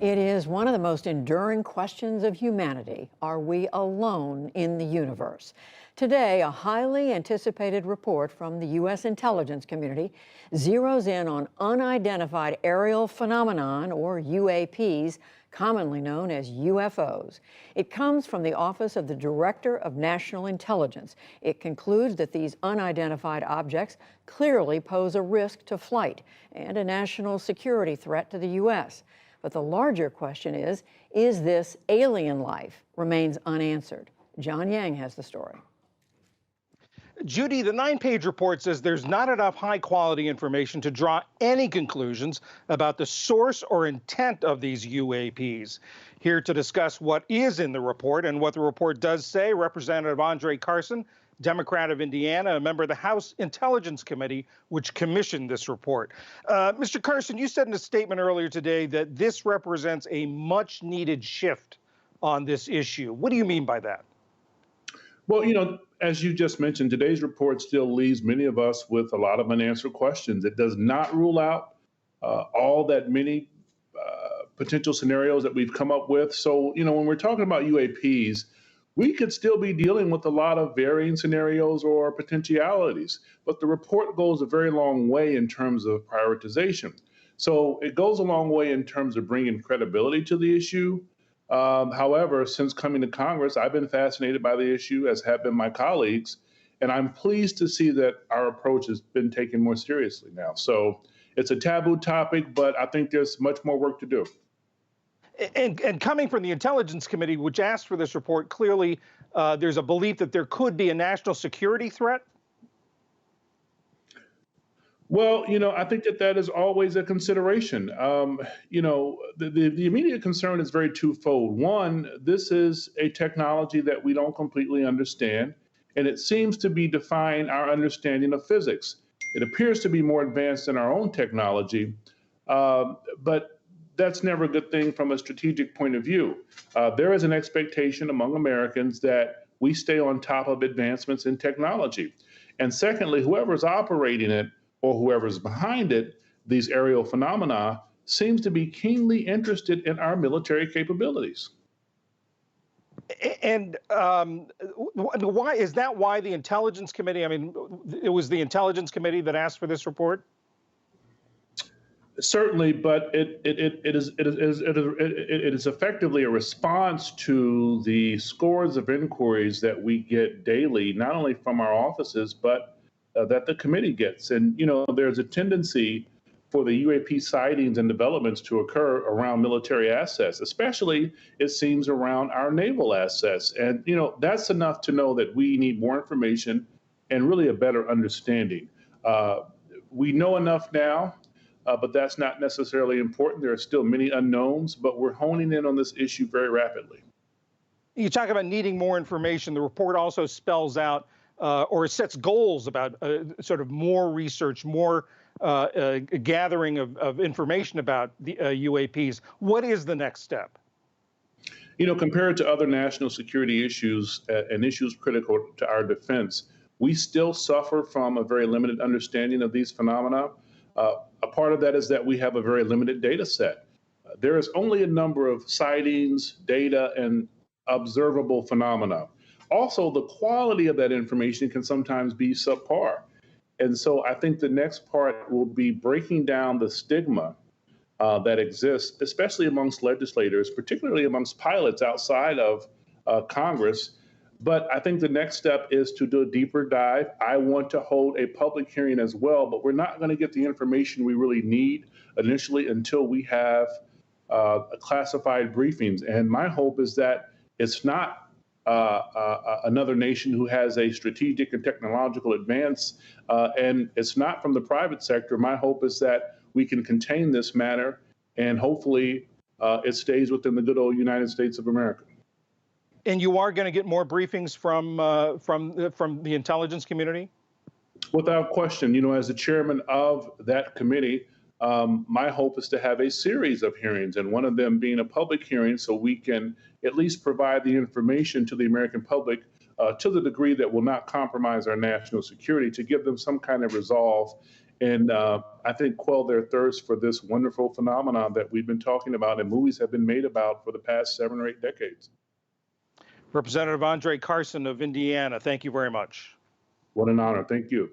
It is one of the most enduring questions of humanity. Are we alone in the universe? Today, a highly anticipated report from the U.S. intelligence community zeroes in on unidentified aerial phenomenon, or UAPs, commonly known as UFOs. It comes from the Office of the Director of National Intelligence. It concludes that these unidentified objects clearly pose a risk to flight and a national security threat to the U.S. But the larger question is this alien life? Remains unanswered. John Yang has the story. Judy, the 9-page report says there's not enough high-quality information to draw any conclusions about the source or intent of these UAPs. Here to discuss what is in the report and what the report does say, Representative André Carson, Democrat of Indiana, a member of the House Intelligence Committee, which commissioned this report. Mr. Carson, you said in a statement earlier today that this represents a much-needed shift on this issue. What do you mean by that? Well, as you just mentioned, today's report still leaves many of us with a lot of unanswered questions. It does not rule out all that many potential scenarios that we've come up with. So, when we're talking about UAPs, we could still be dealing with a lot of varying scenarios or potentialities, but the report goes a very long way in terms of prioritization. So it goes a long way in terms of bringing credibility to the issue. However, since coming to Congress, I've been fascinated by the issue, as have been my colleagues, and I'm pleased to see that our approach has been taken more seriously now. So it's a taboo topic, but I think there's much more work to do. And coming from the Intelligence Committee, which asked for this report, clearly there's a belief that there could be a national security threat? Well, I think that is always a consideration. The immediate concern is very twofold. One, this is a technology that we don't completely understand, and it seems to be defying our understanding of physics. It appears to be more advanced than our own technology, but that's never a good thing from a strategic point of view. There is an expectation among Americans that we stay on top of advancements in technology. And secondly, whoever's operating it or whoever's behind it, these aerial phenomena, seems to be keenly interested in our military capabilities. And why is that? Why the Intelligence Committee? I mean, it was the Intelligence Committee that asked for this report? Certainly, but it is effectively a response to the scores of inquiries that we get daily, not only from our offices, but that the committee gets. And, there's a tendency for the UAP sightings and developments to occur around military assets, especially, it seems, around our naval assets. And, that's enough to know that we need more information and really a better understanding. We know enough now. But that's not necessarily important. There are still many unknowns, but we're honing in on this issue very rapidly. You talk about needing more information. The report also spells out or sets goals about sort of more research, more gathering of information about the UAPs. What is the next step? Compared to other national security issues and issues critical to our defense, we still suffer from a very limited understanding of these phenomena. A part of that is that we have a very limited data set. There is only a number of sightings, data, and observable phenomena. Also, the quality of that information can sometimes be subpar. And so I think the next part will be breaking down the stigma that exists, especially amongst legislators, particularly amongst pilots outside of Congress. But I think the next step is to do a deeper dive. I want to hold a public hearing as well, but we're not going to get the information we really need initially until we have classified briefings. And my hope is that it's not another nation who has a strategic and technological advance, and it's not from the private sector. My hope is that we can contain this matter, and hopefully it stays within the good old United States of America. And you are going to get more briefings from the intelligence community? Without question. As the chairman of that committee, my hope is to have a series of hearings, and one of them being a public hearing, so we can at least provide the information to the American public to the degree that will not compromise our national security, to give them some kind of resolve and I think quell their thirst for this wonderful phenomenon that we've been talking about and movies have been made about for the past 7 or 8 decades. Representative André Carson of Indiana, thank you very much. What an honor. Thank you.